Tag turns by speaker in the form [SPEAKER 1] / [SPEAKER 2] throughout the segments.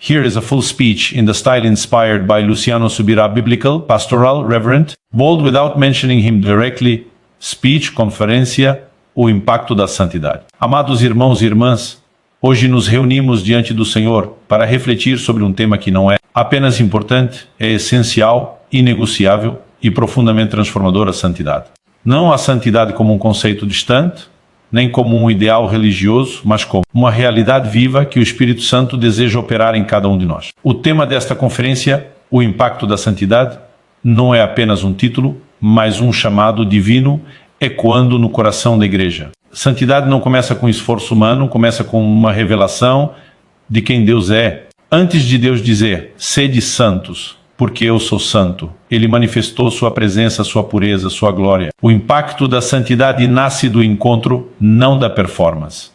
[SPEAKER 1] Here is a full speech in the style inspired by Luciano Subirá, biblical, pastoral, reverent, bold without mentioning him directly, speech, conferência, o impacto da santidade. Amados irmãos e irmãs, hoje nos reunimos diante do Senhor para refletir sobre um tema que não é apenas importante, é essencial, inegociável e profundamente transformador: a santidade. Não a santidade como um conceito distante, nem como um ideal religioso, mas como uma realidade viva que o Espírito Santo deseja operar em cada um de nós. O tema desta conferência, o impacto da santidade, não é apenas um título, mas um chamado divino ecoando no coração da igreja. Santidade não começa com esforço humano, começa com uma revelação de quem Deus é. Antes de Deus dizer, sede santos, porque eu sou santo, Ele manifestou sua presença, sua pureza, sua glória. O impacto da santidade nasce do encontro, não da performance.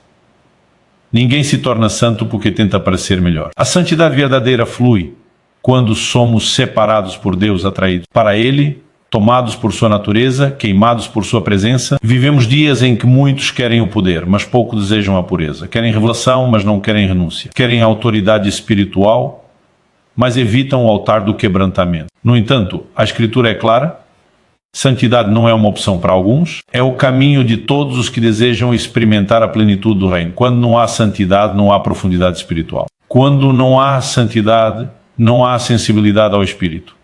[SPEAKER 1] Ninguém se torna santo porque tenta parecer melhor. A santidade verdadeira flui quando somos separados por Deus, atraídos para Ele, tomados por sua natureza, queimados por sua presença. Vivemos dias em que muitos querem o poder, mas pouco desejam a pureza. Querem revelação, mas não querem renúncia. Querem autoridade espiritual, mas evitam o altar do quebrantamento. No entanto, a Escritura é clara: santidade não é uma opção para alguns, é o caminho de todos os que desejam experimentar a plenitude do reino. Quando não há santidade, não há profundidade espiritual. Quando não há santidade, não há sensibilidade ao Espírito.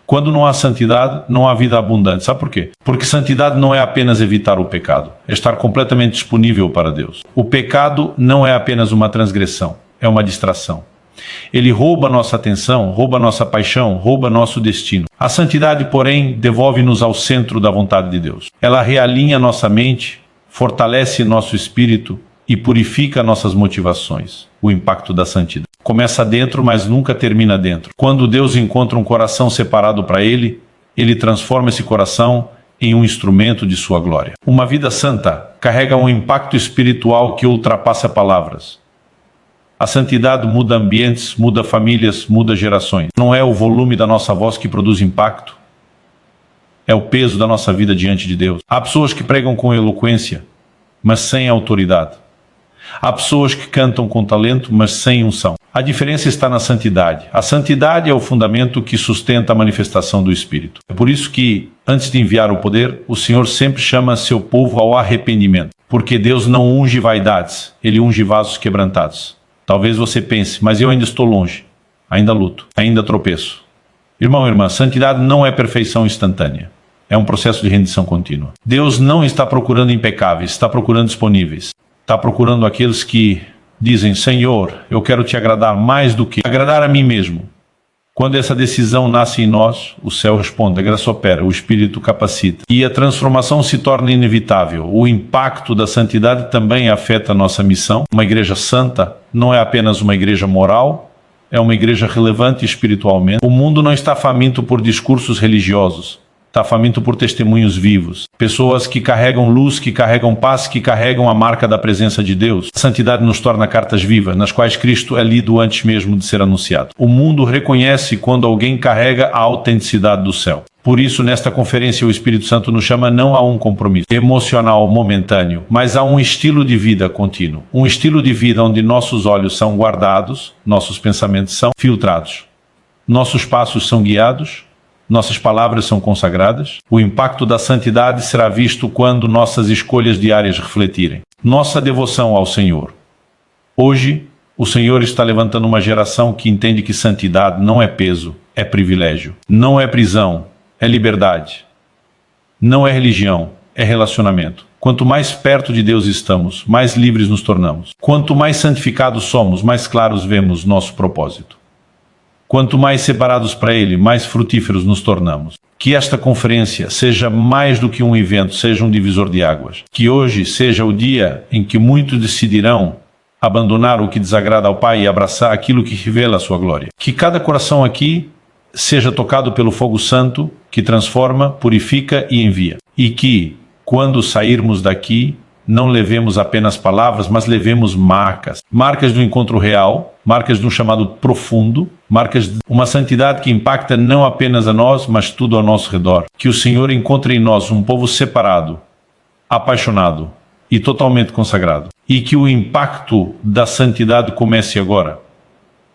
[SPEAKER 1] Quando não há santidade, não há vida abundante. Sabe por quê? Porque santidade não é apenas evitar o pecado, é estar completamente disponível para Deus. O pecado não é apenas uma transgressão, é uma distração. Ele rouba nossa atenção, rouba nossa paixão, rouba nosso destino. A santidade, porém, devolve-nos ao centro da vontade de Deus. Ela realinha nossa mente, fortalece nosso espírito e purifica nossas motivações. O impacto da santidade começa dentro, mas nunca termina dentro. Quando Deus encontra um coração separado para Ele, Ele transforma esse coração em um instrumento de sua glória. Uma vida santa carrega um impacto espiritual que ultrapassa palavras. A santidade muda ambientes, muda famílias, muda gerações. Não é o volume da nossa voz que produz impacto, é o peso da nossa vida diante de Deus. Há pessoas que pregam com eloquência, mas sem autoridade. Há pessoas que cantam com talento, mas sem unção. A diferença está na santidade. A santidade é o fundamento que sustenta a manifestação do Espírito. É por isso que, antes de enviar o poder, o Senhor sempre chama seu povo ao arrependimento. Porque Deus não unge vaidades, Ele unge vasos quebrantados. Talvez você pense, mas eu ainda estou longe, ainda luto, ainda tropeço. Irmão e irmã, santidade não é perfeição instantânea. É um processo de rendição contínua. Deus não está procurando impecáveis, está procurando disponíveis. Está procurando aqueles que dizem, Senhor, eu quero te agradar mais do que agradar a mim mesmo. Quando essa decisão nasce em nós, o céu responde, a graça opera, o Espírito capacita. E a transformação se torna inevitável. O impacto da santidade também afeta a nossa missão. Uma igreja santa não é apenas uma igreja moral, é uma igreja relevante espiritualmente. O mundo não está faminto por discursos religiosos, está faminto por testemunhos vivos. Pessoas que carregam luz, que carregam paz, que carregam a marca da presença de Deus. A santidade nos torna cartas vivas, nas quais Cristo é lido antes mesmo de ser anunciado. O mundo reconhece quando alguém carrega a autenticidade do céu. Por isso, nesta conferência, o Espírito Santo nos chama não a um compromisso emocional momentâneo, mas a um estilo de vida contínuo. Um estilo de vida onde nossos olhos são guardados, nossos pensamentos são filtrados, nossos passos são guiados, nossas palavras são consagradas. O impacto da santidade será visto quando nossas escolhas diárias refletirem nossa devoção ao Senhor. Hoje, o Senhor está levantando uma geração que entende que santidade não é peso, é privilégio. Não é prisão, é liberdade. Não é religião, é relacionamento. Quanto mais perto de Deus estamos, mais livres nos tornamos. Quanto mais santificados somos, mais claros vemos nosso propósito. Quanto mais separados para Ele, mais frutíferos nos tornamos. Que esta conferência seja mais do que um evento, seja um divisor de águas. Que hoje seja o dia em que muitos decidirão abandonar o que desagrada ao Pai e abraçar aquilo que revela a sua glória. Que cada coração aqui seja tocado pelo fogo santo, que transforma, purifica e envia. E que, quando sairmos daqui, não levemos apenas palavras, mas levemos marcas. Marcas do encontro real, marcas de um chamado profundo, marcas de uma santidade que impacta não apenas a nós, mas tudo ao nosso redor. Que o Senhor encontre em nós um povo separado, apaixonado e totalmente consagrado. E que o impacto da santidade comece agora.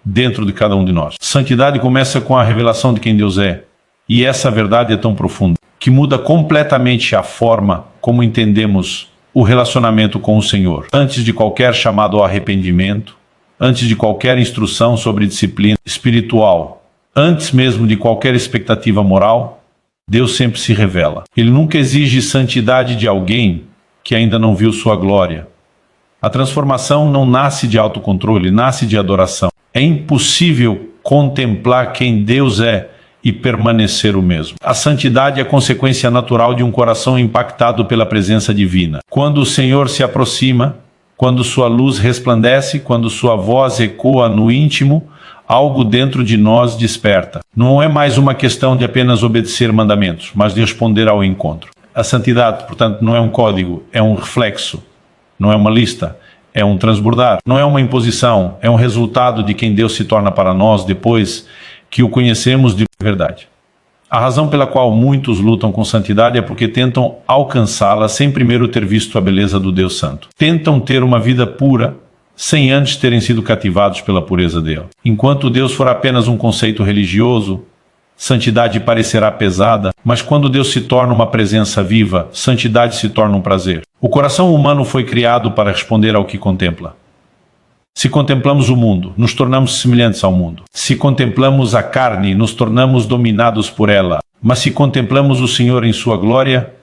[SPEAKER 1] dentro de cada um de nós. Santidade começa com a revelação de quem Deus é. E essa verdade é tão profunda que muda completamente a forma como entendemos o relacionamento com o Senhor. Antes de qualquer chamado ao arrependimento, antes de qualquer instrução sobre disciplina espiritual, antes mesmo de qualquer expectativa moral, Deus sempre se revela. Ele nunca exige santidade de alguém que ainda não viu sua glória. A transformação não nasce de autocontrole, nasce de adoração. É impossível contemplar quem Deus é e permanecer o mesmo. A santidade é a consequência natural de um coração impactado pela presença divina. Quando o Senhor se aproxima, quando sua luz resplandece, quando sua voz ecoa no íntimo, algo dentro de nós desperta. Não é mais uma questão de apenas obedecer mandamentos, mas de responder ao encontro. A santidade, portanto, não é um código, é um reflexo. Não é uma lista, é um transbordar. Não é uma imposição, é um resultado de quem Deus se torna para nós depois que o conhecemos de verdade. A razão pela qual muitos lutam com santidade é porque tentam alcançá-la sem primeiro ter visto a beleza do Deus Santo. Tentam ter uma vida pura sem antes terem sido cativados pela pureza dele. Enquanto Deus for apenas um conceito religioso, santidade parecerá pesada, mas quando Deus se torna uma presença viva, santidade se torna um prazer. O coração humano foi criado para responder ao que contempla. Se contemplamos o mundo, nos tornamos semelhantes ao mundo. Se contemplamos a carne, nos tornamos dominados por ela. Mas se contemplamos o Senhor em sua glória,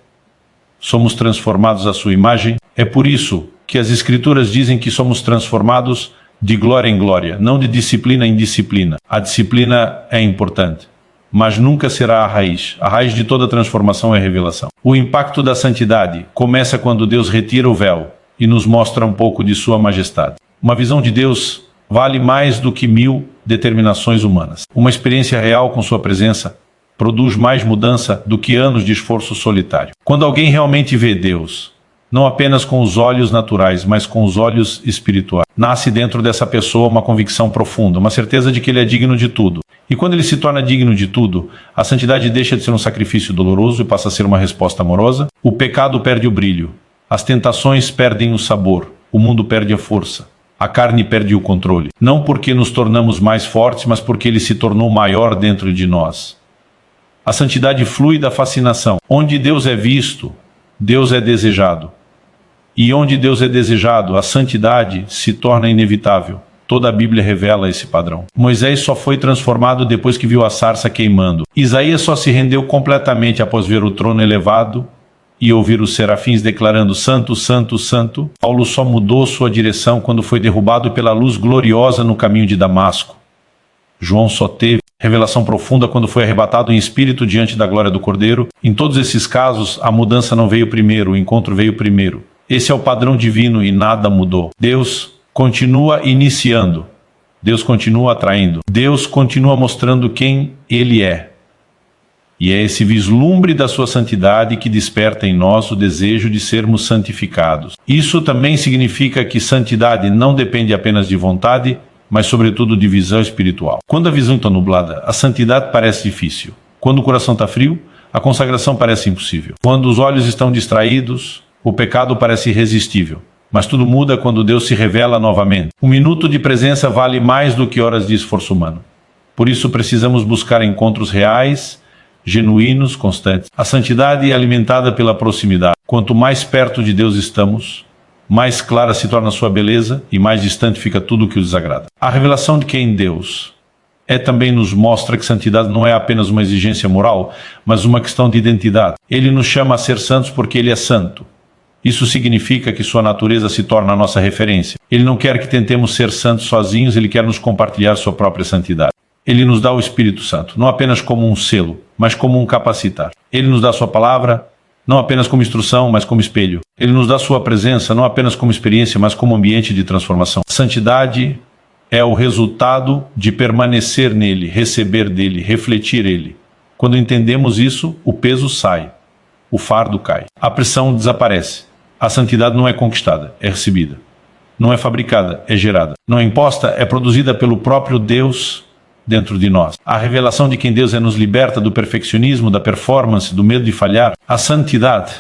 [SPEAKER 1] somos transformados à sua imagem. É por isso que as Escrituras dizem que somos transformados de glória em glória, não de disciplina em disciplina. A disciplina é importante, mas nunca será a raiz. A raiz de toda transformação é a revelação. O impacto da santidade começa quando Deus retira o véu e nos mostra um pouco de sua majestade. Uma visão de Deus vale mais do que 1000 determinações humanas. Uma experiência real com sua presença produz mais mudança do que anos de esforço solitário. Quando alguém realmente vê Deus, não apenas com os olhos naturais, mas com os olhos espirituais, nasce dentro dessa pessoa uma convicção profunda, uma certeza de que ele é digno de tudo. E quando ele se torna digno de tudo, a santidade deixa de ser um sacrifício doloroso e passa a ser uma resposta amorosa. O pecado perde o brilho, as tentações perdem o sabor, o mundo perde a força. A carne perde o controle, não porque nos tornamos mais fortes, mas porque ele se tornou maior dentro de nós. A santidade flui da fascinação. Onde Deus é visto, Deus é desejado. E onde Deus é desejado, a santidade se torna inevitável. Toda a Bíblia revela esse padrão. Moisés só foi transformado depois que viu a sarça queimando. Isaías só se rendeu completamente após ver o trono elevado e ouvir os serafins declarando Santo, Santo, Santo. Paulo só mudou sua direção quando foi derrubado pela luz gloriosa no caminho de Damasco. João só teve revelação profunda quando foi arrebatado em espírito diante da glória do Cordeiro. Em todos esses casos, a mudança não veio primeiro, o encontro veio primeiro. Esse é o padrão divino e nada mudou. Deus continua iniciando. Deus continua atraindo. Deus continua mostrando quem Ele é. E é esse vislumbre da sua santidade que desperta em nós o desejo de sermos santificados. Isso também significa que santidade não depende apenas de vontade, mas sobretudo de visão espiritual. Quando a visão está nublada, a santidade parece difícil. Quando o coração está frio, a consagração parece impossível. Quando os olhos estão distraídos, o pecado parece irresistível. Mas tudo muda quando Deus se revela novamente. Um minuto de presença vale mais do que horas de esforço humano. Por isso precisamos buscar encontros reais, genuínos, constantes. A santidade é alimentada pela proximidade. Quanto mais perto de Deus estamos, mais clara se torna a sua beleza e mais distante fica tudo o que o desagrada. A revelação de quem Deus também nos mostra que santidade não é apenas uma exigência moral, mas uma questão de identidade. Ele nos chama a ser santos porque Ele é santo. Isso significa que sua natureza se torna a nossa referência. Ele não quer que tentemos ser santos sozinhos, Ele quer nos compartilhar sua própria santidade. Ele nos dá o Espírito Santo, não apenas como um selo, mas como um capacitar. Ele nos dá sua palavra, não apenas como instrução, mas como espelho. Ele nos dá sua presença, não apenas como experiência, mas como ambiente de transformação. Santidade é o resultado de permanecer nele, receber dele, refletir ele. Quando entendemos isso, o peso sai, o fardo cai, a pressão desaparece. A santidade não é conquistada, é recebida. Não é fabricada, é gerada. Não é imposta, é produzida pelo próprio Deus dentro de nós. A revelação de quem Deus é nos liberta do perfeccionismo, da performance, do medo de falhar. A santidade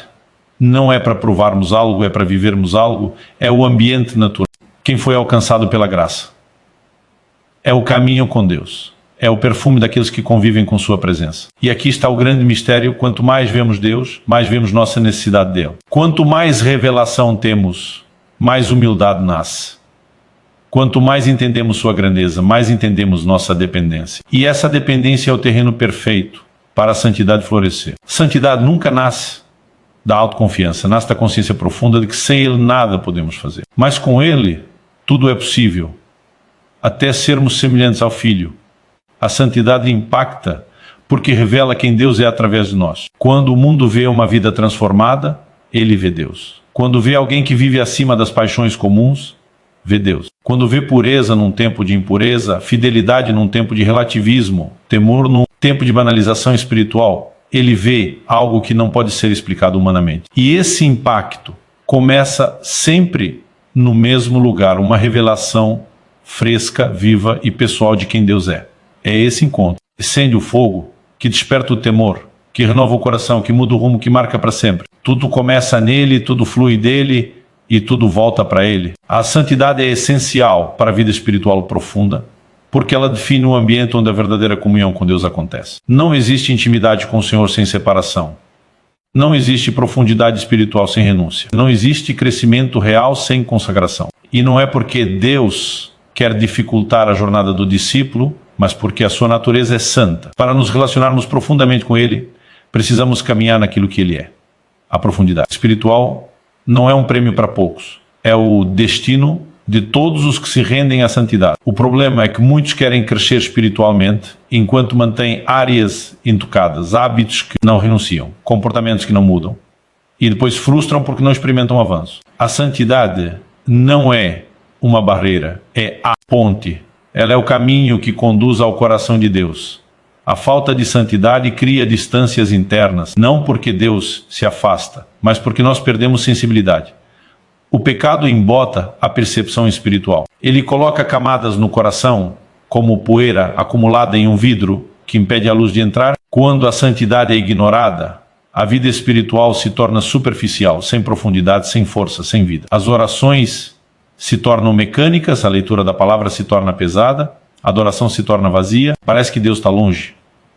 [SPEAKER 1] não é para provarmos algo, é para vivermos algo, é o ambiente natural. Quem foi alcançado pela graça É o caminho com Deus. É o perfume daqueles que convivem com sua presença. E aqui está o grande mistério: quanto mais vemos Deus, mais vemos nossa necessidade dele. Quanto mais revelação temos, mais humildade nasce. Quanto mais entendemos sua grandeza, mais entendemos nossa dependência. E essa dependência é o terreno perfeito para a santidade florescer. Santidade nunca nasce da autoconfiança, nasce da consciência profunda de que sem ele nada podemos fazer. Mas com ele, tudo é possível, até sermos semelhantes ao Filho. A santidade impacta porque revela quem Deus é através de nós. Quando o mundo vê uma vida transformada, ele vê Deus. Quando vê alguém que vive acima das paixões comuns, vê Deus. Quando vê pureza num tempo de impureza, fidelidade num tempo de relativismo, temor num tempo de banalização espiritual, ele vê algo que não pode ser explicado humanamente. E esse impacto começa sempre no mesmo lugar, uma revelação fresca, viva e pessoal de quem Deus é. É esse encontro. Acende o fogo que desperta o temor, que renova o coração, que muda o rumo, que marca para sempre. Tudo começa nele, tudo flui dele e tudo volta para ele. A santidade é essencial para a vida espiritual profunda, porque ela define um ambiente onde a verdadeira comunhão com Deus acontece. Não existe intimidade com o Senhor sem separação. Não existe profundidade espiritual sem renúncia. Não existe crescimento real sem consagração. E não é porque Deus quer dificultar a jornada do discípulo, mas porque a sua natureza é santa. Para nos relacionarmos profundamente com Ele, precisamos caminhar naquilo que Ele é. A profundidade espiritual não é um prêmio para poucos. É o destino de todos os que se rendem à santidade. O problema é que muitos querem crescer espiritualmente, enquanto mantêm áreas intocadas, hábitos que não renunciam, comportamentos que não mudam, e depois se frustram porque não experimentam avanço. A santidade não é uma barreira, é a ponte. Ela é o caminho que conduz ao coração de Deus. A falta de santidade cria distâncias internas, não porque Deus se afasta, mas porque nós perdemos sensibilidade. O pecado embota a percepção espiritual. Ele coloca camadas no coração, como poeira acumulada em um vidro que impede a luz de entrar. Quando a santidade é ignorada, a vida espiritual se torna superficial, sem profundidade, sem força, sem vida. As orações se tornam mecânicas, a leitura da palavra se torna pesada, a adoração se torna vazia, parece que Deus está longe.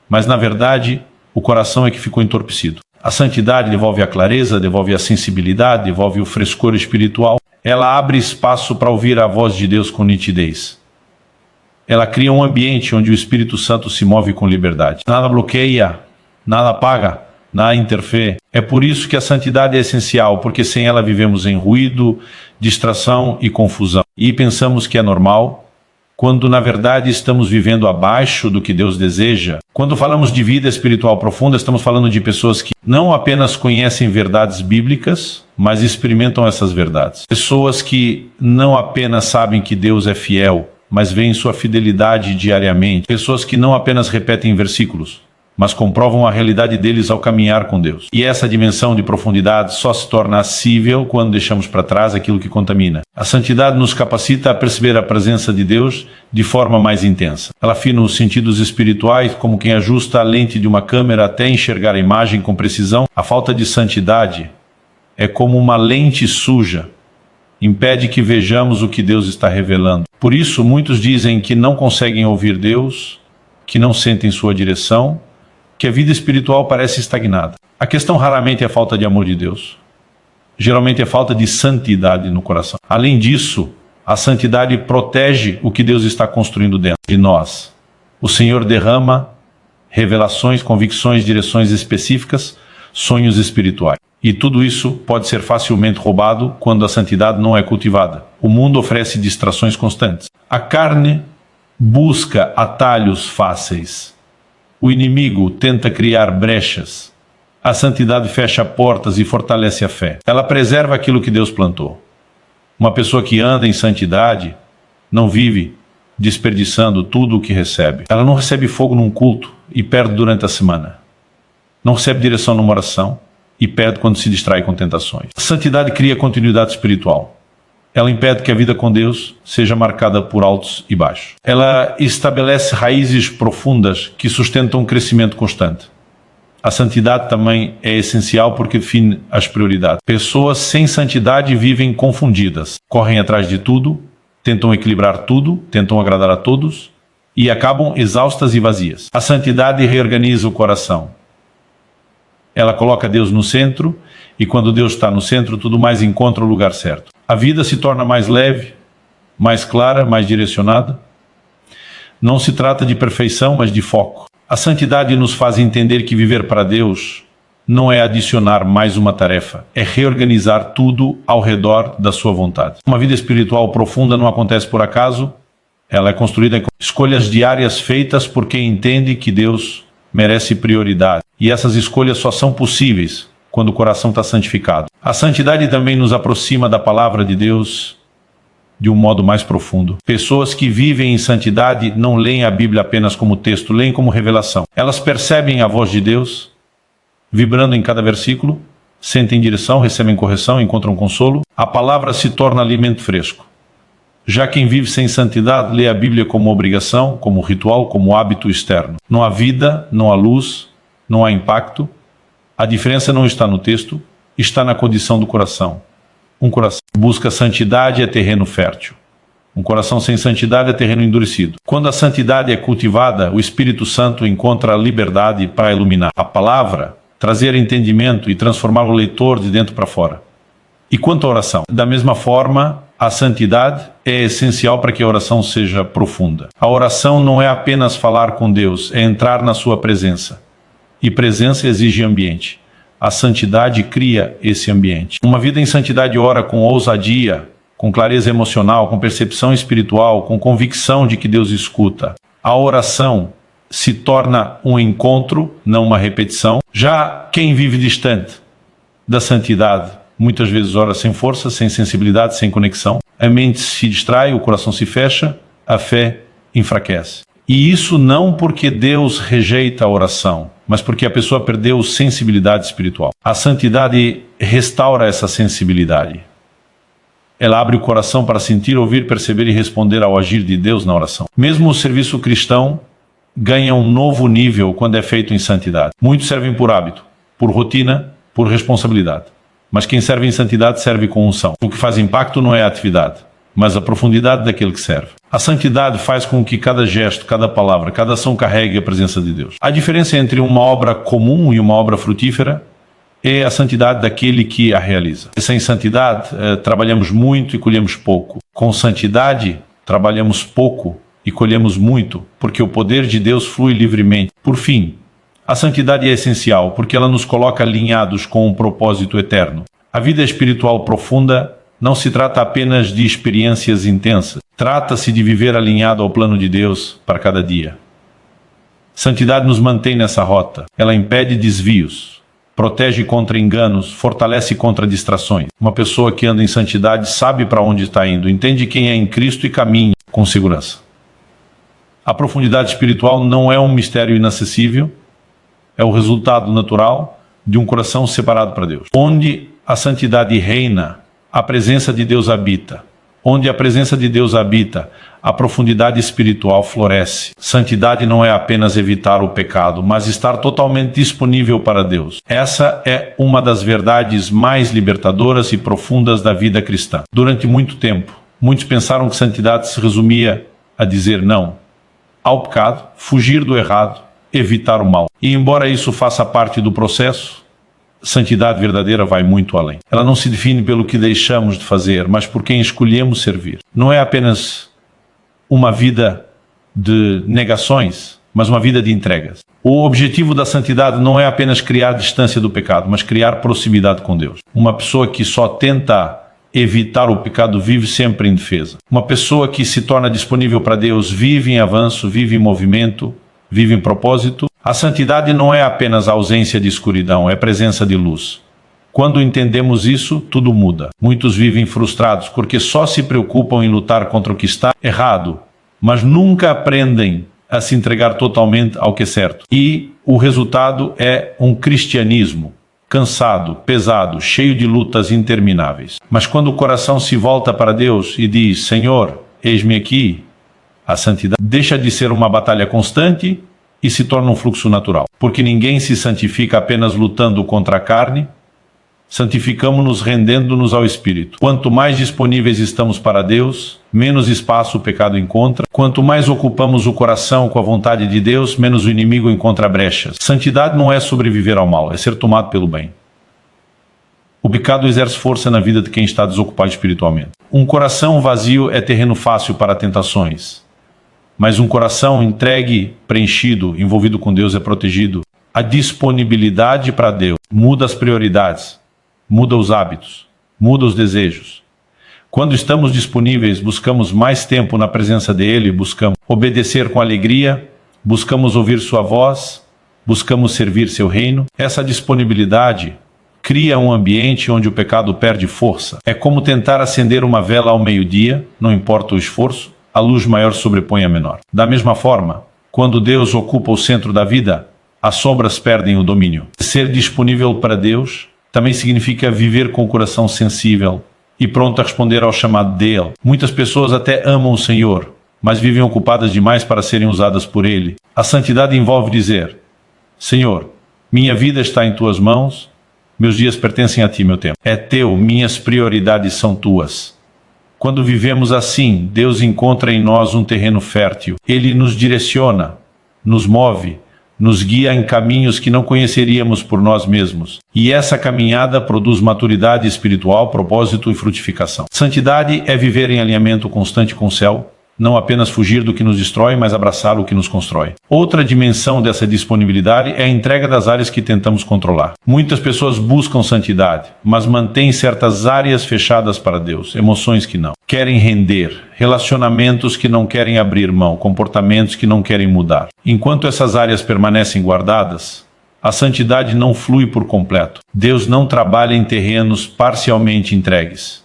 [SPEAKER 1] Mas, na verdade, o coração é que ficou entorpecido. A santidade devolve a clareza, devolve a sensibilidade, devolve o frescor espiritual. Ela abre espaço para ouvir a voz de Deus com nitidez. Ela cria um ambiente onde o Espírito Santo se move com liberdade. Nada bloqueia, nada apaga, nada interfere. É por isso que a santidade é essencial, porque sem ela vivemos em ruído, distração e confusão. E pensamos que é normal, quando na verdade estamos vivendo abaixo do que Deus deseja. Quando falamos de vida espiritual profunda, estamos falando de pessoas que não apenas conhecem verdades bíblicas, mas experimentam essas verdades. Pessoas que não apenas sabem que Deus é fiel, mas veem sua fidelidade diariamente. Pessoas que não apenas repetem versículos, mas comprovam a realidade deles ao caminhar com Deus. E essa dimensão de profundidade só se torna acessível quando deixamos para trás aquilo que contamina. A santidade nos capacita a perceber a presença de Deus de forma mais intensa. Ela afina os sentidos espirituais como quem ajusta a lente de uma câmera até enxergar a imagem com precisão. A falta de santidade é como uma lente suja. Impede que vejamos o que Deus está revelando. Por isso, muitos dizem que não conseguem ouvir Deus, que não sentem sua direção, que a vida espiritual parece estagnada. A questão raramente é a falta de amor de Deus. Geralmente é falta de santidade no coração. Além disso, a santidade protege o que Deus está construindo dentro de nós. O Senhor derrama revelações, convicções, direções específicas, sonhos espirituais. E tudo isso pode ser facilmente roubado quando a santidade não é cultivada. O mundo oferece distrações constantes. A carne busca atalhos fáceis. O inimigo tenta criar brechas. A santidade fecha portas e fortalece a fé. Ela preserva aquilo que Deus plantou. Uma pessoa que anda em santidade não vive desperdiçando tudo o que recebe. Ela não recebe fogo num culto e perde durante a semana. Não recebe direção numa oração e perde quando se distrai com tentações. A santidade cria continuidade espiritual. Ela impede que a vida com Deus seja marcada por altos e baixos. Ela estabelece raízes profundas que sustentam um crescimento constante. A santidade também é essencial porque define as prioridades. Pessoas sem santidade vivem confundidas. Correm atrás de tudo, tentam equilibrar tudo, tentam agradar a todos e acabam exaustas e vazias. A santidade reorganiza o coração. Ela coloca Deus no centro, e quando Deus está no centro, tudo mais encontra o lugar certo. A vida se torna mais leve, mais clara, mais direcionada. Não se trata de perfeição, mas de foco. A santidade nos faz entender que viver para Deus não é adicionar mais uma tarefa, é reorganizar tudo ao redor da sua vontade. Uma vida espiritual profunda não acontece por acaso, ela é construída com escolhas diárias feitas por quem entende que Deus merece prioridade. E essas escolhas só são possíveis quando o coração está santificado. A santidade também nos aproxima da palavra de Deus de um modo mais profundo. Pessoas que vivem em santidade não leem a Bíblia apenas como texto, leem como revelação. Elas percebem a voz de Deus, vibrando em cada versículo, sentem direção, recebem correção, encontram consolo. A palavra se torna alimento fresco. Já quem vive sem santidade lê a Bíblia como obrigação, como ritual, como hábito externo. Não há vida, não há luz, não há impacto. A diferença não está no texto, está na condição do coração. Um coração que busca santidade é terreno fértil. Um coração sem santidade é terreno endurecido. Quando a santidade é cultivada, o Espírito Santo encontra a liberdade para iluminar a palavra, trazer entendimento e transformar o leitor de dentro para fora. E quanto à oração? Da mesma forma, a santidade é essencial para que a oração seja profunda. A oração não é apenas falar com Deus, é entrar na sua presença. E presença exige ambiente. A santidade cria esse ambiente. Uma vida em santidade ora com ousadia, com clareza emocional, com percepção espiritual, com convicção de que Deus escuta. A oração se torna um encontro, não uma repetição. Já quem vive distante da santidade, muitas vezes ora sem força, sem sensibilidade, sem conexão. A mente se distrai, o coração se fecha, a fé enfraquece. E isso não porque Deus rejeita a oração, mas porque a pessoa perdeu sensibilidade espiritual. A santidade restaura essa sensibilidade. Ela abre o coração para sentir, ouvir, perceber e responder ao agir de Deus na oração. Mesmo o serviço cristão ganha um novo nível quando é feito em santidade. Muitos servem por hábito, por rotina, por responsabilidade. Mas quem serve em santidade serve com unção. O que faz impacto não é a atividade, mas a profundidade daquele que serve. A santidade faz com que cada gesto, cada palavra, cada ação carregue a presença de Deus. A diferença entre uma obra comum e uma obra frutífera é a santidade daquele que a realiza. Sem santidade, trabalhamos muito e colhemos pouco. Com santidade, trabalhamos pouco e colhemos muito, porque o poder de Deus flui livremente. Por fim, a santidade é essencial, porque ela nos coloca alinhados com um propósito eterno. A vida espiritual profunda não se trata apenas de experiências intensas. Trata-se de viver alinhado ao plano de Deus para cada dia. Santidade nos mantém nessa rota. Ela impede desvios, protege contra enganos, fortalece contra distrações. Uma pessoa que anda em santidade sabe para onde está indo, entende quem é em Cristo e caminha com segurança. A profundidade espiritual não é um mistério inacessível, é o resultado natural de um coração separado para Deus. Onde a santidade reina, a presença de Deus habita. Onde a presença de Deus habita, a profundidade espiritual floresce. Santidade não é apenas evitar o pecado, mas estar totalmente disponível para Deus. Essa é uma das verdades mais libertadoras e profundas da vida cristã. Durante muito tempo, muitos pensaram que santidade se resumia a dizer não ao pecado, fugir do errado, evitar o mal. E embora isso faça parte do processo, santidade verdadeira vai muito além. Ela não se define pelo que deixamos de fazer, mas por quem escolhemos servir. Não é apenas uma vida de negações, mas uma vida de entregas. O objetivo da santidade não é apenas criar distância do pecado, mas criar proximidade com Deus. Uma pessoa que só tenta evitar o pecado vive sempre em defesa. Uma pessoa que se torna disponível para Deus vive em avanço, vive em movimento, vive em propósito. A santidade não é apenas a ausência de escuridão, é presença de luz. Quando entendemos isso, tudo muda. Muitos vivem frustrados porque só se preocupam em lutar contra o que está errado, mas nunca aprendem a se entregar totalmente ao que é certo. E o resultado é um cristianismo cansado, pesado, cheio de lutas intermináveis. Mas quando o coração se volta para Deus e diz: Senhor, eis-me aqui, a santidade deixa de ser uma batalha constante e se torna um fluxo natural. Porque ninguém se santifica apenas lutando contra a carne, Santificamo-nos rendendo-nos ao Espírito. Quanto mais disponíveis estamos para Deus, menos espaço o pecado encontra. Quanto mais ocupamos o coração com a vontade de Deus, menos o inimigo encontra brechas. Santidade não é sobreviver ao mal, é ser tomado pelo bem. O pecado exerce força na vida de quem está desocupado espiritualmente. Um coração vazio é terreno fácil para tentações, mas um coração entregue, preenchido, envolvido com Deus é protegido. A disponibilidade para Deus muda as prioridades, muda os hábitos, muda os desejos. Quando estamos disponíveis, buscamos mais tempo na presença dEle, buscamos obedecer com alegria, buscamos ouvir sua voz, buscamos servir seu reino. Essa disponibilidade cria um ambiente onde o pecado perde força. É como tentar acender uma vela ao meio-dia, não importa o esforço, a luz maior sobrepõe a menor. Da mesma forma, quando Deus ocupa o centro da vida, as sombras perdem o domínio. Ser disponível para Deus também significa viver com o coração sensível e pronto a responder ao chamado dele. Muitas pessoas até amam o Senhor, mas vivem ocupadas demais para serem usadas por Ele. A santidade envolve dizer: Senhor, minha vida está em Tuas mãos, meus dias pertencem a Ti, meu tempo é Teu, minhas prioridades são Tuas. Quando vivemos assim, Deus encontra em nós um terreno fértil. Ele nos direciona, nos move, nos guia em caminhos que não conheceríamos por nós mesmos. E essa caminhada produz maturidade espiritual, propósito e frutificação. Santidade é viver em alinhamento constante com o céu, não apenas fugir do que nos destrói, mas abraçar o que nos constrói. Outra dimensão dessa disponibilidade é a entrega das áreas que tentamos controlar. Muitas pessoas buscam santidade, mas mantêm certas áreas fechadas para Deus, emoções que não querem render, relacionamentos que não querem abrir mão, comportamentos que não querem mudar. Enquanto essas áreas permanecem guardadas, a santidade não flui por completo. Deus não trabalha em terrenos parcialmente entregues.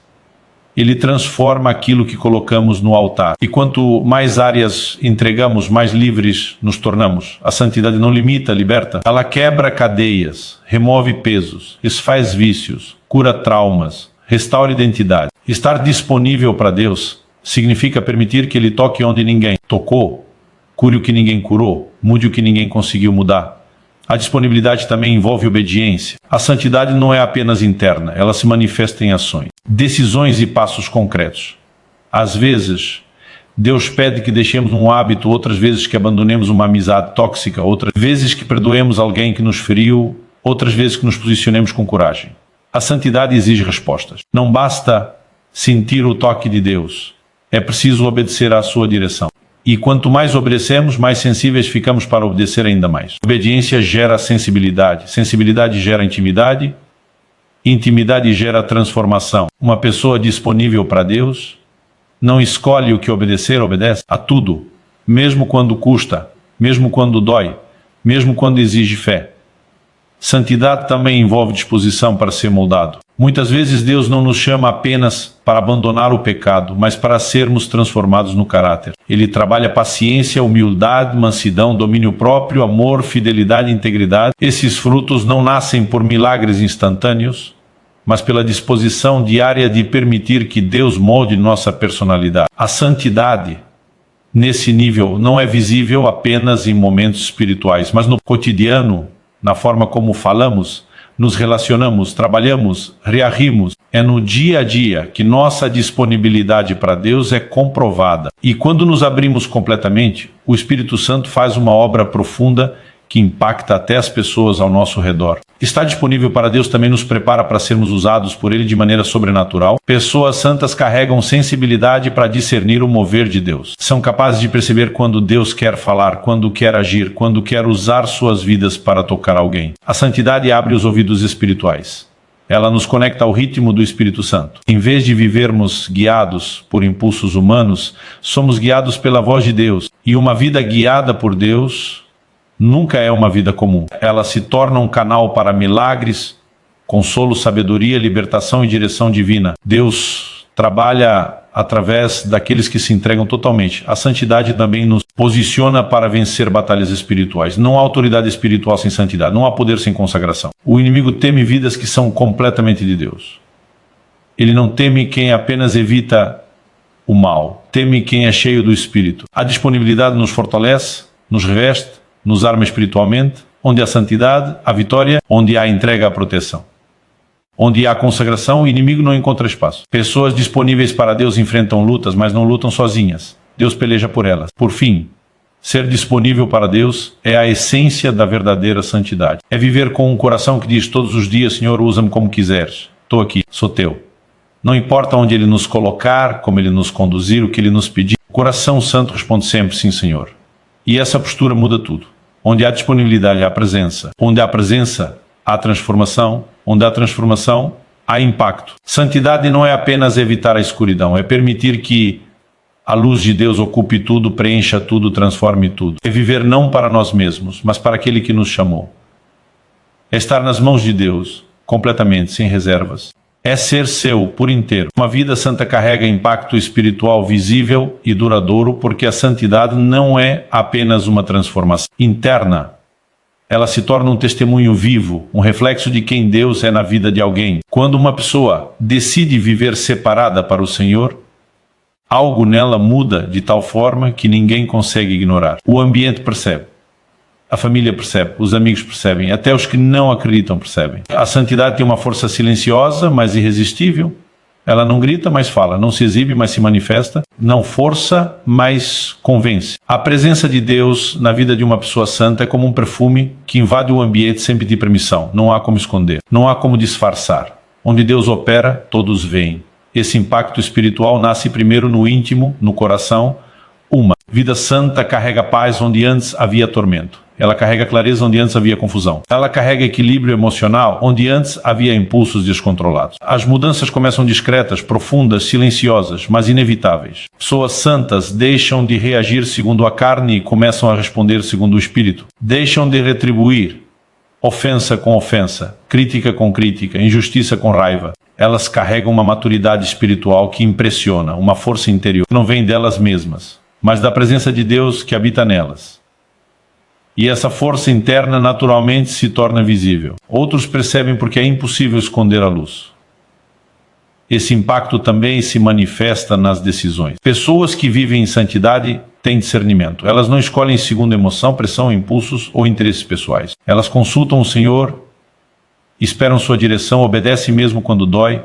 [SPEAKER 1] Ele transforma aquilo que colocamos no altar. E quanto mais áreas entregamos, mais livres nos tornamos. A santidade não limita, liberta. Ela quebra cadeias, remove pesos, desfaz vícios, cura traumas, restaura identidade. Estar disponível para Deus significa permitir que Ele toque onde ninguém tocou, cure o que ninguém curou, mude o que ninguém conseguiu mudar. A disponibilidade também envolve obediência. A santidade não é apenas interna, ela se manifesta em ações, decisões e passos concretos. Às vezes, Deus pede que deixemos um hábito, outras vezes que abandonemos uma amizade tóxica, outras vezes que perdoemos alguém que nos feriu, outras vezes que nos posicionemos com coragem. A santidade exige respostas. Não basta sentir o toque de Deus, é preciso obedecer à sua direção. E quanto mais obedecemos, mais sensíveis ficamos para obedecer ainda mais. Obediência gera sensibilidade, sensibilidade gera intimidade, intimidade gera transformação. Uma pessoa disponível para Deus não escolhe o que obedecer, obedece a tudo, mesmo quando custa, mesmo quando dói, mesmo quando exige fé. Santidade também envolve disposição para ser moldado. Muitas vezes Deus não nos chama apenas para abandonar o pecado, mas para sermos transformados no caráter. Ele trabalha paciência, humildade, mansidão, domínio próprio, amor, fidelidade e integridade. Esses frutos não nascem por milagres instantâneos, mas pela disposição diária de permitir que Deus molde nossa personalidade. A santidade, nesse nível, não é visível apenas em momentos espirituais, mas no cotidiano, na forma como falamos, nos relacionamos, trabalhamos, reagimos. É no dia a dia que nossa disponibilidade para Deus é comprovada. E quando nos abrimos completamente, o Espírito Santo faz uma obra profunda que impacta até as pessoas ao nosso redor. Estar disponível para Deus também nos prepara para sermos usados por Ele de maneira sobrenatural. Pessoas santas carregam sensibilidade para discernir o mover de Deus. São capazes de perceber quando Deus quer falar, quando quer agir, quando quer usar suas vidas para tocar alguém. A santidade abre os ouvidos espirituais. Ela nos conecta ao ritmo do Espírito Santo. Em vez de vivermos guiados por impulsos humanos, somos guiados pela voz de Deus. E uma vida guiada por Deus nunca é uma vida comum. Ela se torna um canal para milagres, consolo, sabedoria, libertação e direção divina. Deus trabalha através daqueles que se entregam totalmente. A santidade também nos posiciona para vencer batalhas espirituais. Não há autoridade espiritual sem santidade, não há poder sem consagração. O inimigo teme vidas que são completamente de Deus. Ele não teme quem apenas evita o mal, teme quem é cheio do Espírito. A disponibilidade nos fortalece, nos reveste, nos arma espiritualmente. Onde há santidade, há vitória. Onde há entrega, há proteção. Onde há consagração, o inimigo não encontra espaço. Pessoas disponíveis para Deus enfrentam lutas, mas não lutam sozinhas. Deus peleja por elas. Por fim, ser disponível para Deus é a essência da verdadeira santidade. É viver com um coração que diz todos os dias: Senhor, usa-me como quiseres. Estou aqui, sou teu. Não importa onde Ele nos colocar, como Ele nos conduzir, o que Ele nos pedir. O coração santo responde sempre: sim, Senhor. E essa postura muda tudo. Onde há disponibilidade, há presença. Onde há presença, há transformação. Onde há transformação, há impacto. Santidade não é apenas evitar a escuridão, é permitir que a luz de Deus ocupe tudo, preencha tudo, transforme tudo. É viver não para nós mesmos, mas para aquele que nos chamou. É estar nas mãos de Deus, completamente, sem reservas. É ser seu por inteiro. Uma vida santa carrega impacto espiritual visível e duradouro, porque a santidade não é apenas uma transformação interna. Ela se torna um testemunho vivo, um reflexo de quem Deus é na vida de alguém. Quando uma pessoa decide viver separada para o Senhor, algo nela muda de tal forma que ninguém consegue ignorar. O ambiente percebe, a família percebe, os amigos percebem, até os que não acreditam percebem. A santidade tem uma força silenciosa, mas irresistível. Ela não grita, mas fala, não se exibe, mas se manifesta, não força, mas convence. A presença de Deus na vida de uma pessoa santa é como um perfume que invade o ambiente sem pedir permissão. Não há como esconder, não há como disfarçar. Onde Deus opera, todos veem. Esse impacto espiritual nasce primeiro no íntimo, no coração. Uma vida santa carrega paz onde antes havia tormento. Ela carrega clareza onde antes havia confusão. Ela carrega equilíbrio emocional onde antes havia impulsos descontrolados. As mudanças começam discretas, profundas, silenciosas, mas inevitáveis. Pessoas santas deixam de reagir segundo a carne e começam a responder segundo o Espírito. Deixam de retribuir ofensa com ofensa, crítica com crítica, injustiça com raiva. Elas carregam uma maturidade espiritual que impressiona, uma força interior que não vem delas mesmas, mas da presença de Deus que habita nelas. E essa força interna naturalmente se torna visível. Outros percebem porque é impossível esconder a luz. Esse impacto também se manifesta nas decisões. Pessoas que vivem em santidade têm discernimento. Elas não escolhem segundo emoção, pressão, impulsos ou interesses pessoais. Elas consultam o Senhor, esperam sua direção, obedecem mesmo quando dói,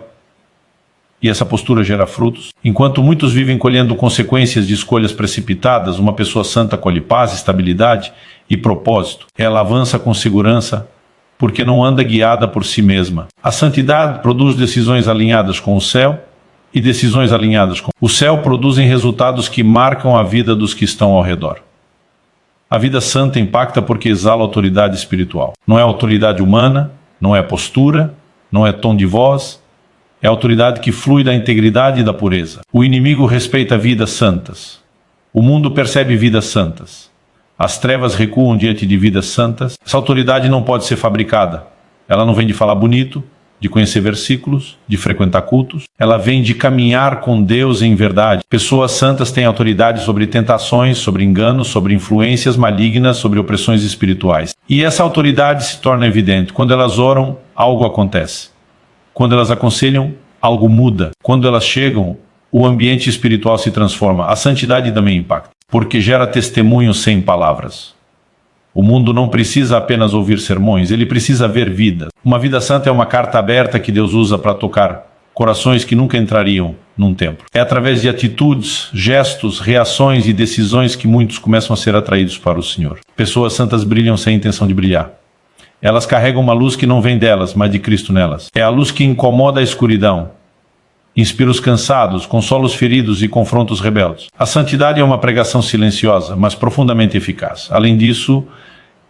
[SPEAKER 1] e essa postura gera frutos. Enquanto muitos vivem colhendo consequências de escolhas precipitadas, uma pessoa santa colhe paz, estabilidade e propósito. Ela avança com segurança, porque não anda guiada por si mesma. A santidade produz decisões alinhadas com o céu e decisões alinhadas com o céu produzem resultados que marcam a vida dos que estão ao redor. A vida santa impacta porque exala a autoridade espiritual. Não é autoridade humana, não é postura, não é tom de voz, é autoridade que flui da integridade e da pureza. O inimigo respeita vidas santas. O mundo percebe vidas santas. As trevas recuam diante de vidas santas. Essa autoridade não pode ser fabricada. Ela não vem de falar bonito, de conhecer versículos, de frequentar cultos. Ela vem de caminhar com Deus em verdade. Pessoas santas têm autoridade sobre tentações, sobre enganos, sobre influências malignas, sobre opressões espirituais. E essa autoridade se torna evidente. Quando elas oram, algo acontece. Quando elas aconselham, algo muda. Quando elas chegam, o ambiente espiritual se transforma. A santidade também impacta, porque gera testemunho sem palavras. O mundo não precisa apenas ouvir sermões, ele precisa ver vida. Uma vida santa é uma carta aberta que Deus usa para tocar corações que nunca entrariam num templo. É através de atitudes, gestos, reações e decisões que muitos começam a ser atraídos para o Senhor. Pessoas santas brilham sem intenção de brilhar. Elas carregam uma luz que não vem delas, mas de Cristo nelas. É a luz que incomoda a escuridão, inspira os cansados, consola os feridos e confronta os rebeldes. A santidade é uma pregação silenciosa, mas profundamente eficaz. Além disso,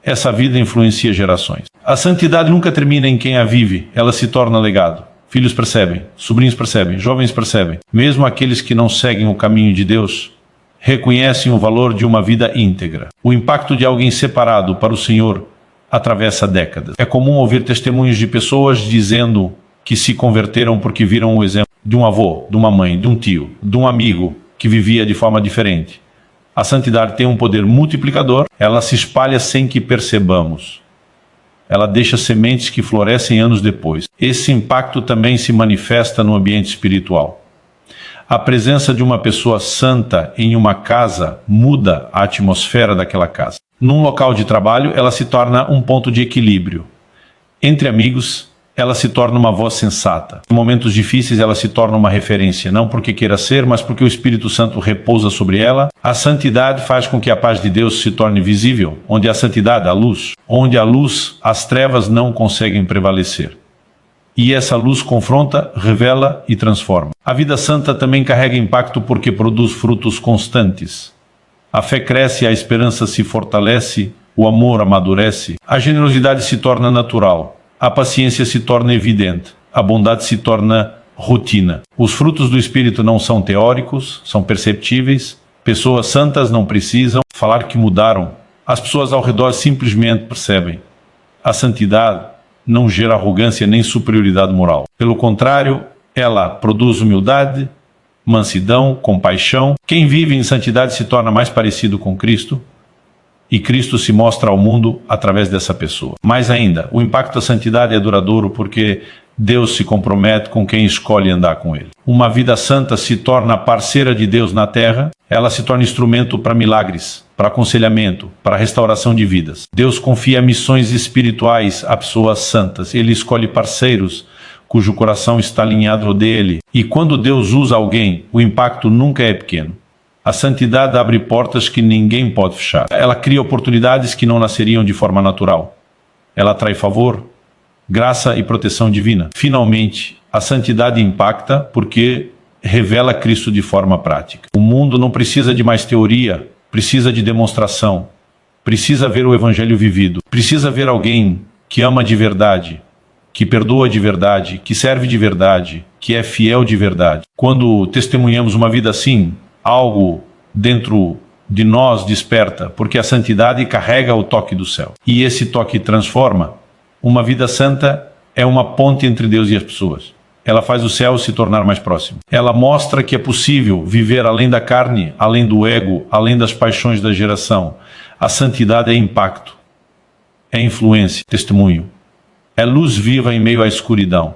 [SPEAKER 1] essa vida influencia gerações. A santidade nunca termina em quem a vive, ela se torna legado. Filhos percebem, sobrinhos percebem, jovens percebem. Mesmo aqueles que não seguem o caminho de Deus, reconhecem o valor de uma vida íntegra. O impacto de alguém separado para o Senhor atravessa décadas. É comum ouvir testemunhos de pessoas dizendo que se converteram porque viram o exemplo de um avô, de uma mãe, de um tio, de um amigo que vivia de forma diferente. A santidade tem um poder multiplicador, ela se espalha sem que percebamos. Ela deixa sementes que florescem anos depois. Esse impacto também se manifesta no ambiente espiritual. A presença de uma pessoa santa em uma casa muda a atmosfera daquela casa. Num local de trabalho, ela se torna um ponto de equilíbrio entre amigos, ela se torna uma voz sensata. Em momentos difíceis ela se torna uma referência, não porque queira ser, mas porque o Espírito Santo repousa sobre ela. A santidade faz com que a paz de Deus se torne visível. Onde há santidade, há luz. Onde há luz, as trevas não conseguem prevalecer. E essa luz confronta, revela e transforma. A vida santa também carrega impacto porque produz frutos constantes. A fé cresce, a esperança se fortalece, o amor amadurece, a generosidade se torna natural. A paciência se torna evidente, a bondade se torna rotina. Os frutos do Espírito não são teóricos, são perceptíveis. Pessoas santas não precisam falar que mudaram. As pessoas ao redor simplesmente percebem. A santidade não gera arrogância nem superioridade moral. Pelo contrário, ela produz humildade, mansidão, compaixão. Quem vive em santidade se torna mais parecido com Cristo. E Cristo se mostra ao mundo através dessa pessoa. Mais ainda, o impacto da santidade é duradouro porque Deus se compromete com quem escolhe andar com Ele. Uma vida santa se torna parceira de Deus na terra, ela se torna instrumento para milagres, para aconselhamento, para restauração de vidas. Deus confia missões espirituais a pessoas santas. Ele escolhe parceiros cujo coração está alinhado dele. E quando Deus usa alguém, o impacto nunca é pequeno. A santidade abre portas que ninguém pode fechar. Ela cria oportunidades que não nasceriam de forma natural. Ela atrai favor, graça e proteção divina. Finalmente, a santidade impacta porque revela Cristo de forma prática. O mundo não precisa de mais teoria, precisa de demonstração. Precisa ver o evangelho vivido. Precisa ver alguém que ama de verdade, que perdoa de verdade, que serve de verdade, que é fiel de verdade. Quando testemunhamos uma vida assim, algo dentro de nós desperta, porque a santidade carrega o toque do céu. E esse toque transforma. Uma vida santa é uma ponte entre Deus e as pessoas. Ela faz o céu se tornar mais próximo. Ela mostra que é possível viver além da carne, além do ego, além das paixões da geração. A santidade é impacto, é influência, testemunho. É luz viva em meio à escuridão.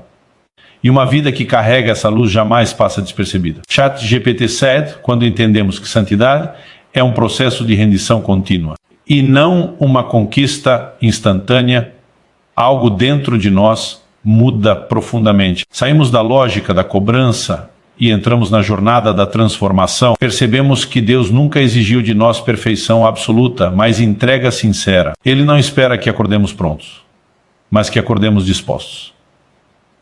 [SPEAKER 1] E uma vida que carrega essa luz jamais passa despercebida. ChatGPT said, quando entendemos que santidade é um processo de rendição contínua e não uma conquista instantânea, algo dentro de nós muda profundamente. Saímos da lógica da cobrança e entramos na jornada da transformação. Percebemos que Deus nunca exigiu de nós perfeição absoluta, mas entrega sincera. Ele não espera que acordemos prontos, mas que acordemos dispostos.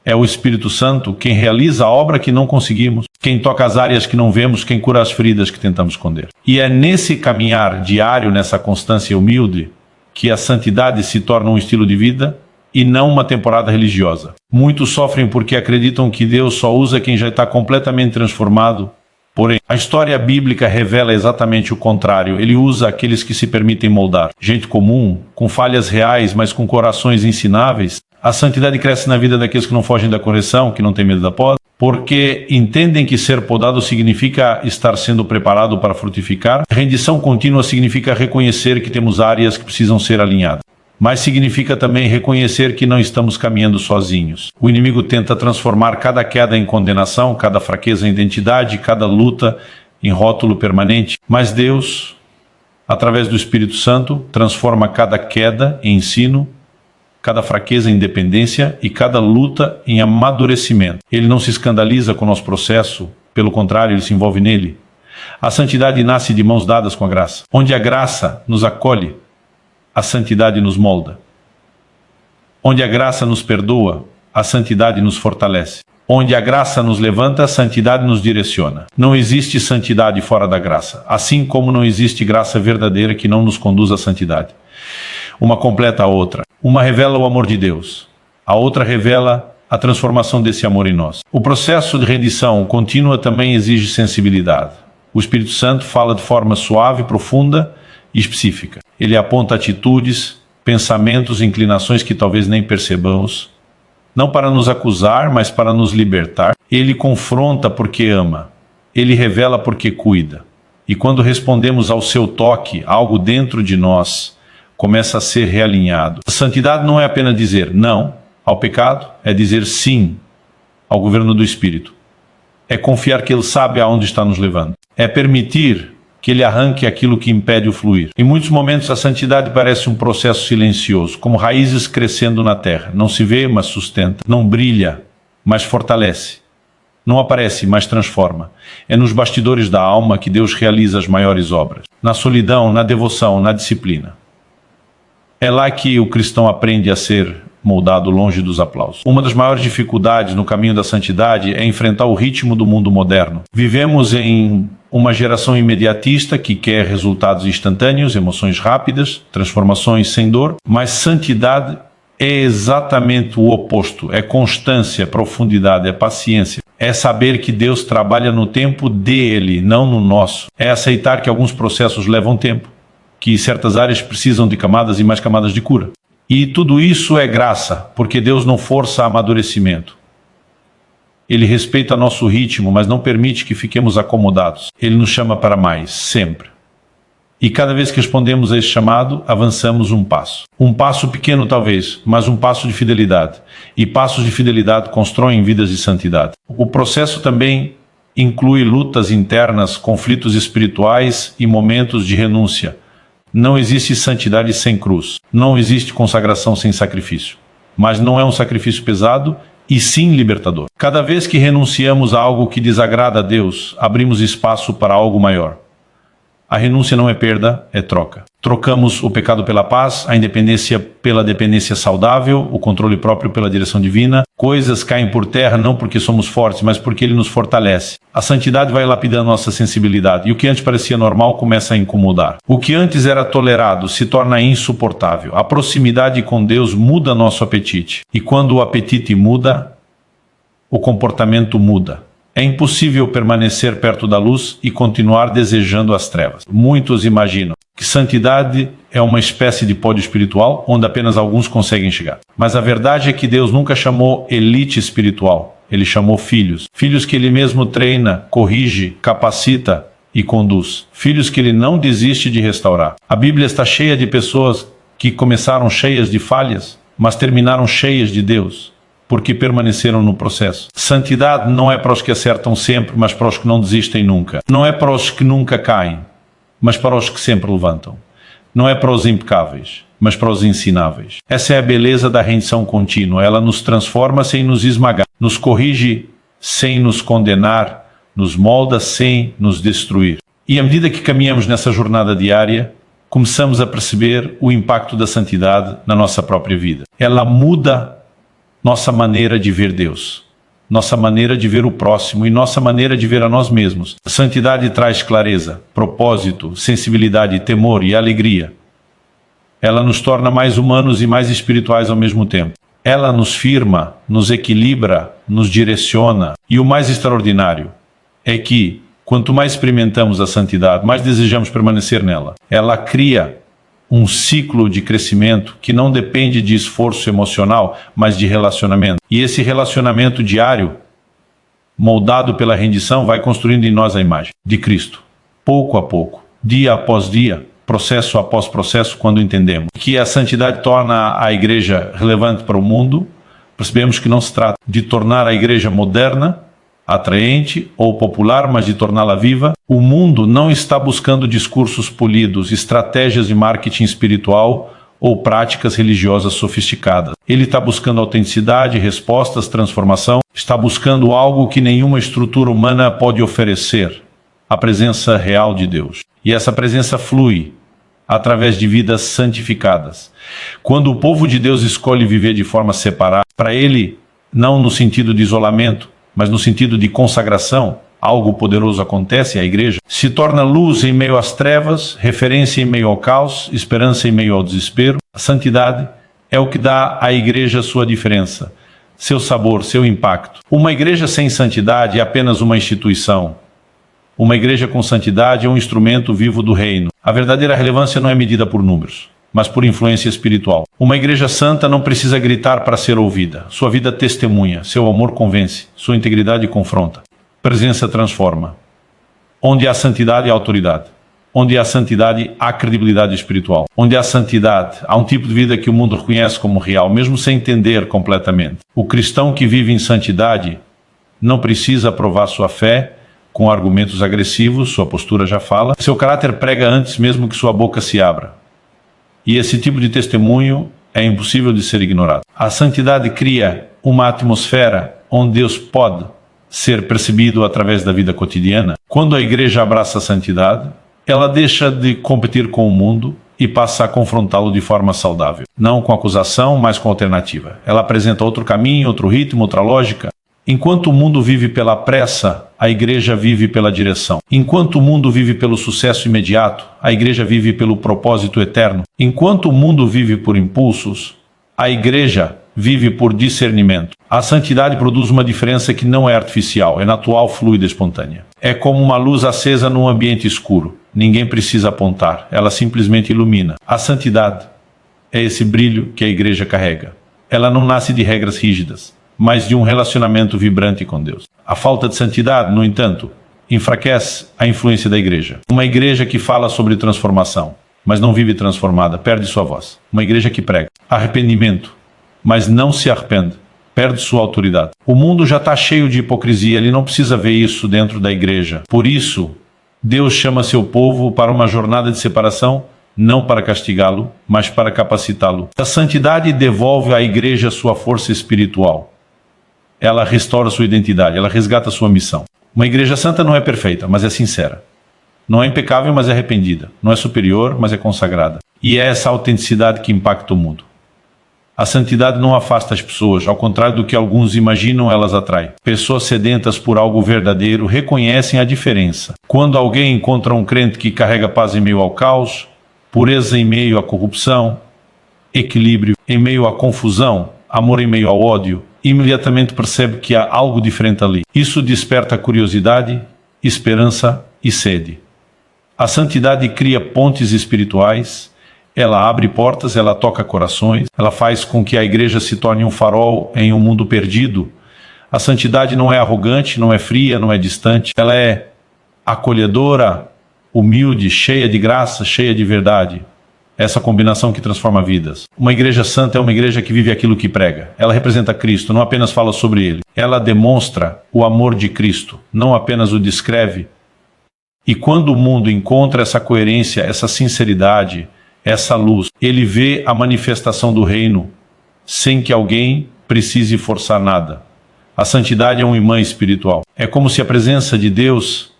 [SPEAKER 1] É o Espírito Santo quem realiza a obra que não conseguimos, quem toca as áreas que não vemos, quem cura as feridas que tentamos esconder. E é nesse caminhar diário, nessa constância humilde, que a santidade se torna um estilo de vida e não uma temporada religiosa. Muitos sofrem porque acreditam que Deus só usa quem já está completamente transformado. Porém, a história bíblica revela exatamente o contrário. Ele usa aqueles que se permitem moldar. Gente comum, com falhas reais, mas com corações ensináveis. A santidade cresce na vida daqueles que não fogem da correção, que não têm medo da poda, porque entendem que ser podado significa estar sendo preparado para frutificar. Rendição contínua significa reconhecer que temos áreas que precisam ser alinhadas. Mas significa também reconhecer que não estamos caminhando sozinhos. O inimigo tenta transformar cada queda em condenação, cada fraqueza em identidade, cada luta em rótulo permanente. Mas Deus, através do Espírito Santo, transforma cada queda em ensino, cada fraqueza em dependência e cada luta em amadurecimento. Ele não se escandaliza com o nosso processo, pelo contrário, ele se envolve nele. A santidade nasce de mãos dadas com a graça. Onde a graça nos acolhe, a santidade nos molda. Onde a graça nos perdoa, a santidade nos fortalece. Onde a graça nos levanta, a santidade nos direciona. Não existe santidade fora da graça, assim como não existe graça verdadeira que não nos conduz à santidade. Uma completa a outra. Uma revela o amor de Deus, a outra revela a transformação desse amor em nós. O processo de rendição contínua também exige sensibilidade. O Espírito Santo fala de forma suave, profunda e específica. Ele aponta atitudes, pensamentos, inclinações que talvez nem percebamos, não para nos acusar, mas para nos libertar. Ele confronta porque ama, ele revela porque cuida. E quando respondemos ao seu toque, algo dentro de nós começa a ser realinhado. A santidade não é apenas dizer não ao pecado, é dizer sim ao governo do Espírito. É confiar que Ele sabe aonde está nos levando. É permitir que Ele arranque aquilo que impede o fluir. Em muitos momentos a santidade parece um processo silencioso, como raízes crescendo na terra. Não se vê, mas sustenta. Não brilha, mas fortalece. Não aparece, mas transforma. É nos bastidores da alma que Deus realiza as maiores obras. Na solidão, na devoção, na disciplina. É lá que o cristão aprende a ser moldado longe dos aplausos. Uma das maiores dificuldades no caminho da santidade é enfrentar o ritmo do mundo moderno. Vivemos em uma geração imediatista que quer resultados instantâneos, emoções rápidas, transformações sem dor, mas santidade é exatamente o oposto. É constância, profundidade, é paciência. É saber que Deus trabalha no tempo dele, não no nosso. É aceitar que alguns processos levam tempo, que certas áreas precisam de camadas e mais camadas de cura. E tudo isso é graça, porque Deus não força amadurecimento. Ele respeita nosso ritmo, mas não permite que fiquemos acomodados. Ele nos chama para mais, sempre. E cada vez que respondemos a esse chamado, avançamos um passo. Um passo pequeno talvez, mas um passo de fidelidade. E passos de fidelidade constroem vidas de santidade. O processo também inclui lutas internas, conflitos espirituais e momentos de renúncia. Não existe santidade sem cruz. Não existe consagração sem sacrifício. Mas não é um sacrifício pesado e sim libertador. Cada vez que renunciamos a algo que desagrada a Deus, abrimos espaço para algo maior. A renúncia não é perda, é troca. Trocamos o pecado pela paz, a independência pela dependência saudável, o controle próprio pela direção divina. Coisas caem por terra não porque somos fortes, mas porque Ele nos fortalece. A santidade vai lapidando nossa sensibilidade, e o que antes parecia normal começa a incomodar. O que antes era tolerado se torna insuportável. A proximidade com Deus muda nosso apetite. E quando o apetite muda, o comportamento muda. É impossível permanecer perto da luz e continuar desejando as trevas. Muitos imaginam que santidade é uma espécie de pódio espiritual onde apenas alguns conseguem chegar. Mas a verdade é que Deus nunca chamou elite espiritual. Ele chamou filhos. Filhos que Ele mesmo treina, corrige, capacita e conduz. Filhos que Ele não desiste de restaurar. A Bíblia está cheia de pessoas que começaram cheias de falhas, mas terminaram cheias de Deus, porque permaneceram no processo. Santidade não é para os que acertam sempre, mas para os que não desistem nunca. Não é para os que nunca caem, mas para os que sempre levantam. Não é para os impecáveis, mas para os ensináveis. Essa é a beleza da rendição contínua. Ela nos transforma sem nos esmagar, nos corrige sem nos condenar, nos molda sem nos destruir. E à medida que caminhamos nessa jornada diária, começamos a perceber o impacto da santidade na nossa própria vida. Ela muda nossa maneira de ver Deus, nossa maneira de ver o próximo e nossa maneira de ver a nós mesmos. A santidade traz clareza, propósito, sensibilidade, temor e alegria. Ela nos torna mais humanos e mais espirituais ao mesmo tempo. Ela nos firma, nos equilibra, nos direciona. E o mais extraordinário é que, quanto mais experimentamos a santidade, mais desejamos permanecer nela. Ela cria um ciclo de crescimento que não depende de esforço emocional, mas de relacionamento. E esse relacionamento diário, moldado pela rendição, vai construindo em nós a imagem de Cristo. Pouco a pouco, dia após dia, processo após processo, quando entendemos que a santidade torna a igreja relevante para o mundo, percebemos que não se trata de tornar a igreja moderna, atraente ou popular, mas de torná-la viva. O mundo não está buscando discursos polidos, estratégias de marketing espiritual ou práticas religiosas sofisticadas. Ele está buscando autenticidade, respostas, transformação. Está buscando algo que nenhuma estrutura humana pode oferecer: a presença real de Deus. E essa presença flui através de vidas santificadas. Quando o povo de Deus escolhe viver de forma separada, para ele, não no sentido de isolamento, mas no sentido de consagração, algo poderoso acontece, a igreja se torna luz em meio às trevas, referência em meio ao caos, esperança em meio ao desespero. A santidade é o que dá à igreja sua diferença, seu sabor, seu impacto. Uma igreja sem santidade é apenas uma instituição. Uma igreja com santidade é um instrumento vivo do reino. A verdadeira relevância não é medida por números, mas por influência espiritual. Uma igreja santa não precisa gritar para ser ouvida. Sua vida testemunha, seu amor convence, sua integridade confronta. Presença transforma. Onde há santidade, há autoridade. Onde há santidade, há credibilidade espiritual. Onde há santidade, há um tipo de vida que o mundo reconhece como real, mesmo sem entender completamente. O cristão que vive em santidade não precisa provar sua fé, com argumentos agressivos, sua postura já fala. Seu caráter prega antes mesmo que sua boca se abra. E esse tipo de testemunho é impossível de ser ignorado. A santidade cria uma atmosfera onde Deus pode ser percebido através da vida cotidiana. Quando a igreja abraça a santidade, ela deixa de competir com o mundo e passa a confrontá-lo de forma saudável. Não com acusação, mas com alternativa. Ela apresenta outro caminho, outro ritmo, outra lógica. Enquanto o mundo vive pela pressa, a igreja vive pela direção. Enquanto o mundo vive pelo sucesso imediato, a igreja vive pelo propósito eterno. Enquanto o mundo vive por impulsos, a igreja vive por discernimento. A santidade produz uma diferença que não é artificial, é natural, fluida, espontânea. É como uma luz acesa num ambiente escuro. Ninguém precisa apontar, ela simplesmente ilumina. A santidade é esse brilho que a igreja carrega. Ela não nasce de regras rígidas, mas de um relacionamento vibrante com Deus. A falta de santidade, no entanto, enfraquece a influência da igreja. Uma igreja que fala sobre transformação, mas não vive transformada, perde sua voz. Uma igreja que prega arrependimento, mas não se arrepende, perde sua autoridade. O mundo já está cheio de hipocrisia, ele não precisa ver isso dentro da igreja. Por isso, Deus chama seu povo para uma jornada de separação, não para castigá-lo, mas para capacitá-lo. A santidade devolve à igreja sua força espiritual. Ela restaura sua identidade, ela resgata sua missão. Uma igreja santa não é perfeita, mas é sincera. Não é impecável, mas é arrependida. Não é superior, mas é consagrada. E é essa autenticidade que impacta o mundo. A santidade não afasta as pessoas, ao contrário do que alguns imaginam, elas atraem. Pessoas sedentas por algo verdadeiro reconhecem a diferença. Quando alguém encontra um crente que carrega paz em meio ao caos, pureza em meio à corrupção, equilíbrio em meio à confusão, amor em meio ao ódio, imediatamente percebe que há algo diferente ali. Isso desperta curiosidade, esperança e sede. A santidade cria pontes espirituais. Ela abre portas, ela toca corações, ela faz com que a igreja se torne um farol em um mundo perdido. A santidade não é arrogante, não é fria, não é distante. Ela é acolhedora, humilde, cheia de graça, cheia de verdade. Essa combinação que transforma vidas. Uma igreja santa é uma igreja que vive aquilo que prega. Ela representa Cristo, não apenas fala sobre Ele. Ela demonstra o amor de Cristo, não apenas o descreve. E quando o mundo encontra essa coerência, essa sinceridade, essa luz, ele vê a manifestação do reino sem que alguém precise forçar nada. A santidade é um imã espiritual. É como se a presença de Deus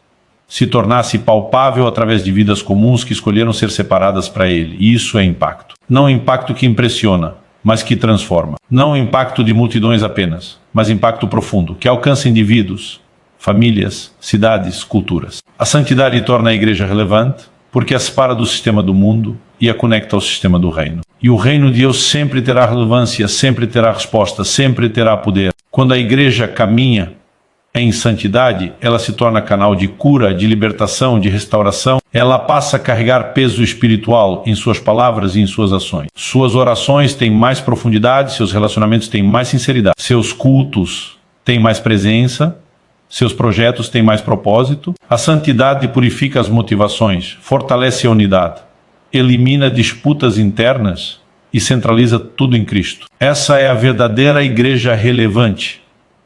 [SPEAKER 1] se tornasse palpável através de vidas comuns que escolheram ser separadas para Ele. E isso é impacto. Não é impacto que impressiona, mas que transforma. Não é impacto de multidões apenas, mas impacto profundo, que alcança indivíduos, famílias, cidades, culturas. A santidade torna a igreja relevante, porque a separa do sistema do mundo e a conecta ao sistema do reino. E o reino de Deus sempre terá relevância, sempre terá resposta, sempre terá poder. Quando a igreja caminha em santidade, ela se torna canal de cura, de libertação, de restauração. Ela passa a carregar peso espiritual em suas palavras e em suas ações. Suas orações têm mais profundidade, seus relacionamentos têm mais sinceridade, seus cultos têm mais presença, seus projetos têm mais propósito. A santidade purifica as motivações, fortalece a unidade, elimina disputas internas e centraliza tudo em Cristo. Essa é a verdadeira igreja relevante,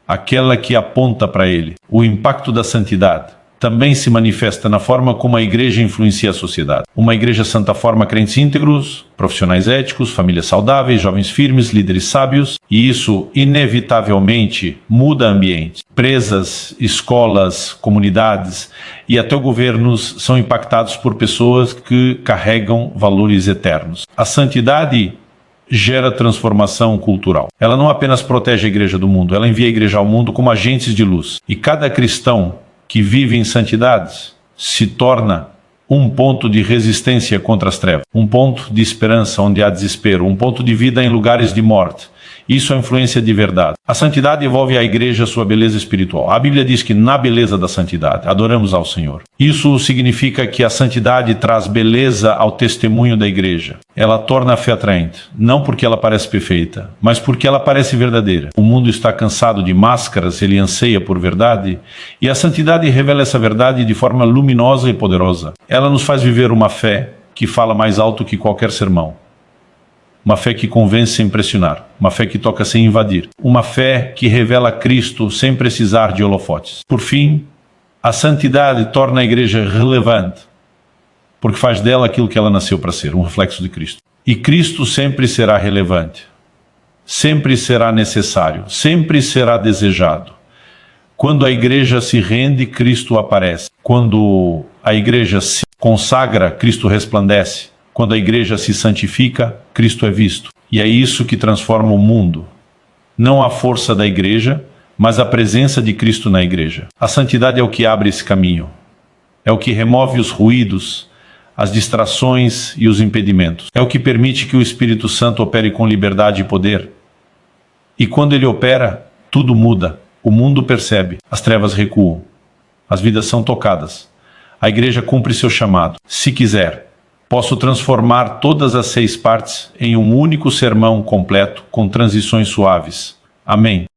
[SPEAKER 1] aquela que aponta para Ele. O impacto da santidade também se manifesta na forma como a igreja influencia a sociedade. Uma igreja santa forma crentes íntegros, profissionais éticos, famílias saudáveis, jovens firmes, líderes sábios, e isso inevitavelmente muda ambientes. Empresas, escolas, comunidades e até governos são impactados por pessoas que carregam valores eternos. A santidade gera transformação cultural. Ela não apenas protege a igreja do mundo, ela envia a igreja ao mundo como agentes de luz. E cada cristão que vive em santidades se torna um ponto de resistência contra as trevas, um ponto de esperança onde há desespero, um ponto de vida em lugares de morte. Isso é influência de verdade. A santidade devolve à igreja sua beleza espiritual. A Bíblia diz que na beleza da santidade adoramos ao Senhor. Isso significa que a santidade traz beleza ao testemunho da igreja. Ela torna a fé atraente, não porque ela parece perfeita, mas porque ela parece verdadeira. O mundo está cansado de máscaras, ele anseia por verdade, e a santidade revela essa verdade de forma luminosa e poderosa. Ela nos faz viver uma fé que fala mais alto que qualquer sermão. Uma fé que convence sem pressionar, uma fé que toca sem invadir, uma fé que revela Cristo sem precisar de holofotes. Por fim, A santidade torna a igreja relevante, porque faz dela aquilo que ela nasceu para ser, um reflexo de Cristo. E Cristo sempre será relevante, sempre será necessário, sempre será desejado. Quando a igreja se rende, Cristo aparece. Quando a igreja se consagra, Cristo resplandece. Quando a igreja se santifica, Cristo é visto. E é isso que transforma o mundo. Não a força da igreja, mas a presença de Cristo na igreja. A santidade é o que abre esse caminho. É o que remove os ruídos, as distrações e os impedimentos. É o que permite que o Espírito Santo opere com liberdade e poder. E quando ele opera, tudo muda. O mundo percebe, as trevas recuam, as vidas são tocadas. A igreja cumpre seu chamado. Se quiser, posso transformar todas as 6 partes em um único sermão completo, com transições suaves. Amém.